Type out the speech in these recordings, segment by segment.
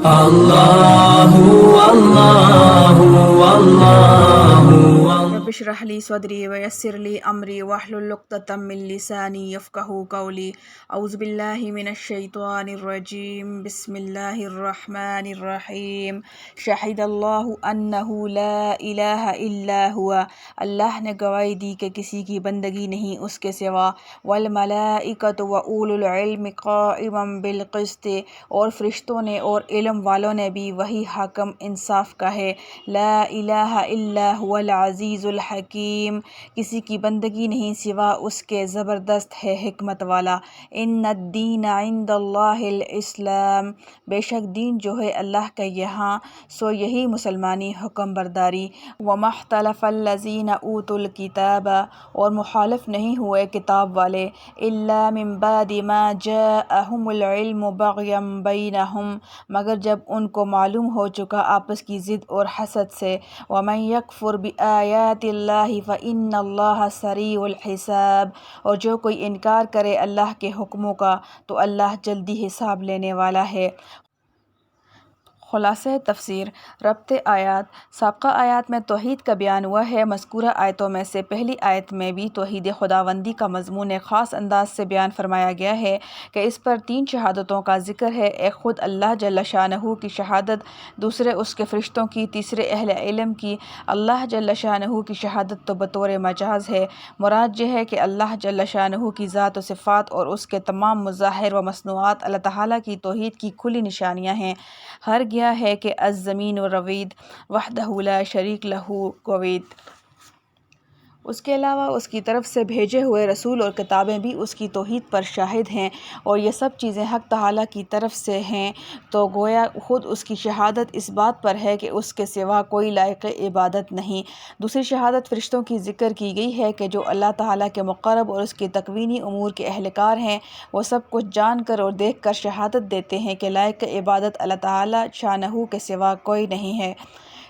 اللہ اللہ اللہ رب اشرح لی صدری ویسر لی امری واحلل عقدۃ من لسانی یفقہوا قولی اعوذ باللہ من الشیطان الرجیم بسم اللہ الرحمن الرحیم شہد اللہ انہ لا الہ الا ہوا، اللہ نے گواہی دی کہ کسی کی بندگی نہیں اس کے سوا، والملائکۃ واولو العلم قائما بالقسط، اور فرشتوں نے اور علم والوں نے بھی وہی حاکم انصاف کا ہے، لا الہ الا هو العزیز الحکیم، کسی کی بندگی نہیں سوا اس کے زبردست ہے حکمت والا، ان الدین عند اللہ الاسلام، بے شک دین جو ہے اللہ کے یہاں سو یہی مسلمانی حکم برداری، وما اختلف الذین اوتوا الکتاب، اور مخالف نہیں ہوئے کتاب والے، الا من بعد ما جاءہم العلم بغیا بینہم، مگر جب ان کو معلوم ہو چکا آپس کی ضد اور حسد سے، وَمَن يَكْفُرْ بِآيَاتِ اللَّهِ فَإِنَّ اللَّهَ سَرِيعُ الْحِسَابِ، اور جو کوئی انکار کرے اللہ کے حکموں کا تو اللہ جلدی حساب لینے والا ہے۔ خلاصہ تفسیر۔ ربط آیات۔ سابقہ آیات میں توحید کا بیان ہوا ہے، مذکورہ آیتوں میں سے پہلی آیت میں بھی توحید خداوندی کا مضمون ایک خاص انداز سے بیان فرمایا گیا ہے کہ اس پر تین شہادتوں کا ذکر ہے، ایک خود اللہ جل شانہ کی شہادت، دوسرے اس کے فرشتوں کی، تیسرے اہل علم کی۔ اللہ جل شانہ کی شہادت تو بطور مجاز ہے، مراد یہ ہے کہ اللہ جل شانہ کی ذات و صفات اور اس کے تمام مظاہر و مصنوعات اللہ تعالیٰ کی توحید کی کھلی نشانیاں ہیں۔ ہر گیا ہے کہ الزمین والروید وحدہ لا شریک لہ گوید، اس کے علاوہ اس کی طرف سے بھیجے ہوئے رسول اور کتابیں بھی اس کی توحید پر شاہد ہیں، اور یہ سب چیزیں حق تعالیٰ کی طرف سے ہیں، تو گویا خود اس کی شہادت اس بات پر ہے کہ اس کے سوا کوئی لائق عبادت نہیں۔ دوسری شہادت فرشتوں کی ذکر کی گئی ہے کہ جو اللہ تعالیٰ کے مقرب اور اس کے تکوینی امور کے اہلکار ہیں، وہ سب کچھ جان کر اور دیکھ کر شہادت دیتے ہیں کہ لائق عبادت اللہ تعالیٰ شانہ کے سوا کوئی نہیں ہے۔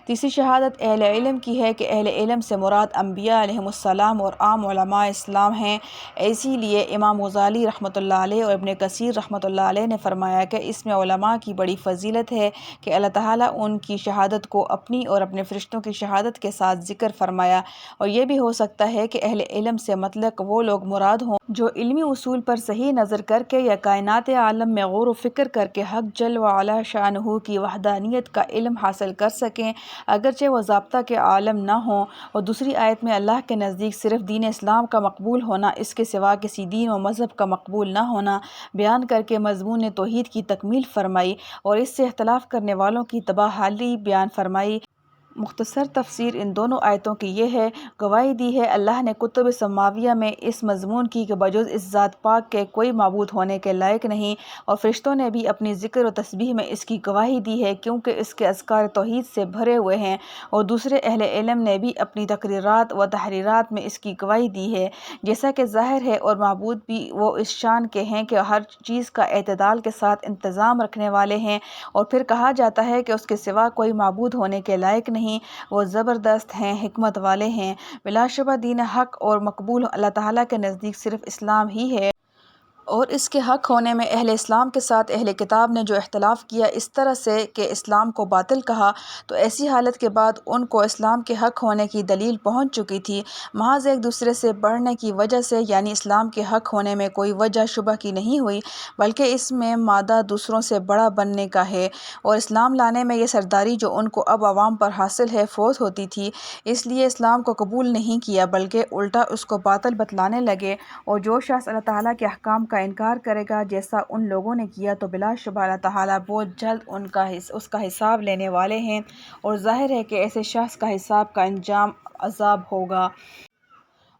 تیسری شہادت اہل علم کی ہے کہ اہل علم سے مراد انبیاء علیہم السلام اور عام علماء اسلام ہیں، اسی لیے امام غزالی رحمۃ اللہ علیہ اور ابن کثیر رحمۃ اللہ علیہ نے فرمایا کہ اس میں علماء کی بڑی فضیلت ہے کہ اللہ تعالیٰ ان کی شہادت کو اپنی اور اپنے فرشتوں کی شہادت کے ساتھ ذکر فرمایا، اور یہ بھی ہو سکتا ہے کہ اہل علم سے مطلق وہ لوگ مراد ہوں جو علمی اصول پر صحیح نظر کر کے یا کائنات عالم میں غور و فکر کر کے حق جل وعلا شانہ کی وحدانیت کا علم حاصل کر سکیں، اگرچہ وہ ضابطہ کے عالم نہ ہوں۔ اور دوسری آیت میں اللہ کے نزدیک صرف دین اسلام کا مقبول ہونا، اس کے سوا کسی دین و مذہب کا مقبول نہ ہونا بیان کر کے مضمون توحید کی تکمیل فرمائی، اور اس سے اختلاف کرنے والوں کی تباہ حالی بیان فرمائی۔ مختصر تفسیر ان دونوں آیتوں کی یہ ہے، گواہی دی ہے اللہ نے کتب سماویہ میں اس مضمون کی کہ بجز اس ذات پاک کے کوئی معبود ہونے کے لائق نہیں، اور فرشتوں نے بھی اپنی ذکر و تسبیح میں اس کی گواہی دی ہے کیونکہ اس کے اذکار توحید سے بھرے ہوئے ہیں، اور دوسرے اہل علم نے بھی اپنی تقریرات و تحریرات میں اس کی گواہی دی ہے، جیسا کہ ظاہر ہے، اور معبود بھی وہ اس شان کے ہیں کہ ہر چیز کا اعتدال کے ساتھ انتظام رکھنے والے ہیں، اور پھر کہا جاتا ہے کہ اس کے سوا کوئی معبود ہونے کے لائق نہیں، وہ زبردست ہیں، حکمت والے ہیں۔ بلا شبہ دین حق اور مقبول اللہ تعالیٰ کے نزدیک صرف اسلام ہی ہے، اور اس کے حق ہونے میں اہل اسلام کے ساتھ اہل کتاب نے جو اختلاف کیا اس طرح سے کہ اسلام کو باطل کہا، تو ایسی حالت کے بعد ان کو اسلام کے حق ہونے کی دلیل پہنچ چکی تھی، محض ایک دوسرے سے بڑھنے کی وجہ سے، یعنی اسلام کے حق ہونے میں کوئی وجہ شبہ کی نہیں ہوئی، بلکہ اس میں مادہ دوسروں سے بڑا بننے کا ہے، اور اسلام لانے میں یہ سرداری جو ان کو اب عوام پر حاصل ہے فوت ہوتی تھی، اس لیے اسلام کو قبول نہیں کیا بلکہ الٹا اس کو باطل بتلانے لگے، اور جو شخص اللہ تعالیٰ کے احکام کا انکار کرے گا جیسا ان لوگوں نے کیا تو بلا شبہ اللہ تعالیٰ بہت جلد اس کا حساب لینے والے ہیں، اور ظاہر ہے کہ ایسے شخص کا حساب کا انجام عذاب ہوگا۔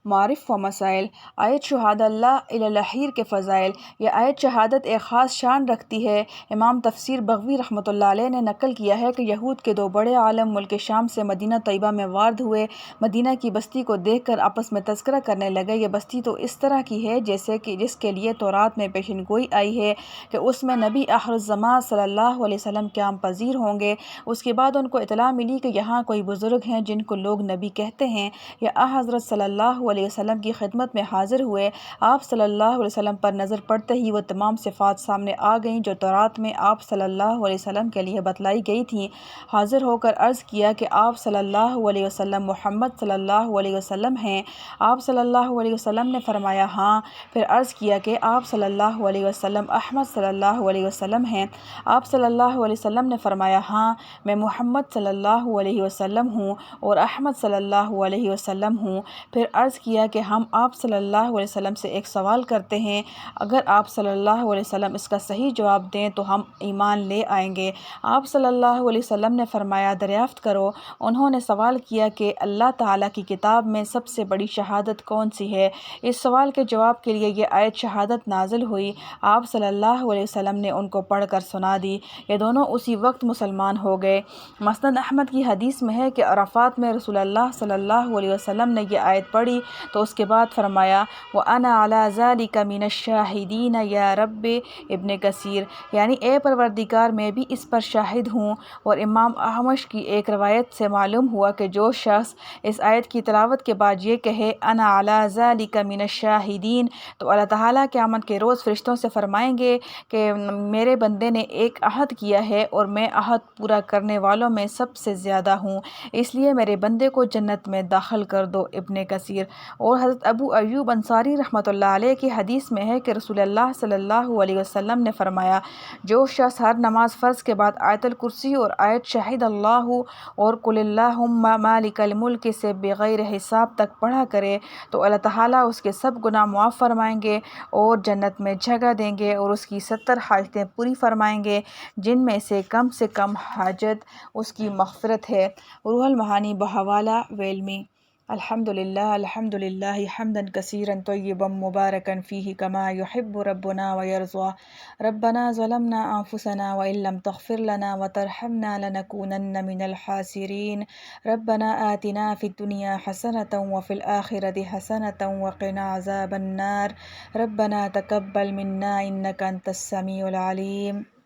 معارف و مسائل۔ آیت شہادہ اللہ الہیر کے فضائل۔ یہ آیت شہادت ایک خاص شان رکھتی ہے۔ امام تفسیر بغوی رحمۃ اللہ علیہ نے نقل کیا ہے کہ یہود کے دو بڑے عالم ملک شام سے مدینہ طیبہ میں وارد ہوئے، مدینہ کی بستی کو دیکھ کر آپس میں تذکرہ کرنے لگے، یہ بستی تو اس طرح کی ہے جیسے کہ جس کے لیے تورات میں پیشن گوئی آئی ہے کہ اس میں نبی آخر الزماں صلی اللہ علیہ وسلم قیام پذیر ہوں گے۔ اس کے بعد ان کو اطلاع ملی کہ یہاں کوئی بزرگ ہیں جن کو لوگ نبی کہتے ہیں، یا حضرت صلی اللہ علیہ علیہ وسلم کی خدمت میں حاضر ہوئے۔ آپ صلی اللہ علیہ وسلم پر نظر پڑتے ہی وہ تمام صفات سامنے آ گئیں جو تورات میں آپ صلی اللہ علیہ وسلم کے لیے بتلائی گئی تھیں۔ حاضر ہو کر عرض کیا کہ آپ صلی اللہ علیہ وسلم محمد صلی اللہ علیہ وسلم ہیں؟ آپ صلی اللہ علیہ وسلم نے فرمایا ہاں۔ پھر عرض کیا کہ آپ صلی اللہ علیہ وسلم احمد صلی اللہ علیہ وسلم ہیں؟ آپ صلی اللہ علیہ وسلم نے فرمایا ہاں، میں محمد صلی اللہ علیہ وسلم ہوں اور احمد صلی اللہ علیہ وسلم ہوں۔ پھر عرض کیا کہ ہم آپ صلی اللہ علیہ وسلم سے ایک سوال کرتے ہیں، اگر آپ صلی اللہ علیہ وسلم اس کا صحیح جواب دیں تو ہم ایمان لے آئیں گے۔ آپ صلی اللہ علیہ وسلم نے فرمایا دریافت کرو۔ انہوں نے سوال کیا کہ اللہ تعالیٰ کی کتاب میں سب سے بڑی شہادت کون سی ہے؟ اس سوال کے جواب کے لیے یہ آیت شہادت نازل ہوئی۔ آپ صلی اللہ علیہ وسلم نے ان کو پڑھ کر سنا دی۔ یہ دونوں اسی وقت مسلمان ہو گئے۔ مسند احمد کی حدیث میں ہے کہ عرفات میں رسول اللہ صلی اللہ علیہ وسلم نے یہ آیت پڑھی تو اس کے بعد فرمایا وَأَنَا عَلَىٰ ذَلِكَ مِنَ الشَّاهِدِينَ یا رب ابن کثیر، یعنی اے پروردگار میں بھی اس پر شاہد ہوں۔ اور امام احمش کی ایک روایت سے معلوم ہوا کہ جو شخص اس آیت کی تلاوت کے بعد یہ کہے انا علی ذلک من الشاہدین تو اللہ تعالیٰ قیامت کے روز فرشتوں سے فرمائیں گے کہ میرے بندے نے ایک عہد کیا ہے اور میں عہد پورا کرنے والوں میں سب سے زیادہ ہوں، اس لیے میرے بندے کو جنت میں داخل کر دو۔ ابن کثیر۔ اور حضرت ابو ایوب انصاری رحمۃ اللہ علیہ کی حدیث میں ہے کہ رسول اللہ صلی اللہ علیہ وسلم نے فرمایا جو شخص ہر نماز فرض کے بعد آیت الکرسی اور آیت شہید اللہ اور قل اللہم مالک الملک سے بغیر حساب تک پڑھا کرے تو اللہ تعالیٰ اس کے سب گناہ معاف فرمائیں گے اور جنت میں جگہ دیں گے اور اس کی 70 حاجتیں پوری فرمائیں گے جن میں سے کم حاجت اس کی مغفرت ہے۔ روح المعانی بحوالہ ویلمی۔ الحمدللہ حمدا کثیرا طیبا مبارکا فیہ کما یحب ربنا ویرضی۔ ربنا ظلمنا انفسنا وان لم تغفر لنا وترحمنا لنکونن من الخاسرین۔ ربنا آتنا فی الدنیا حسنة وفی الآخرة حسنة وقنا عذاب النار۔ ربنا تقبل منا انک انت السمیع العلیم۔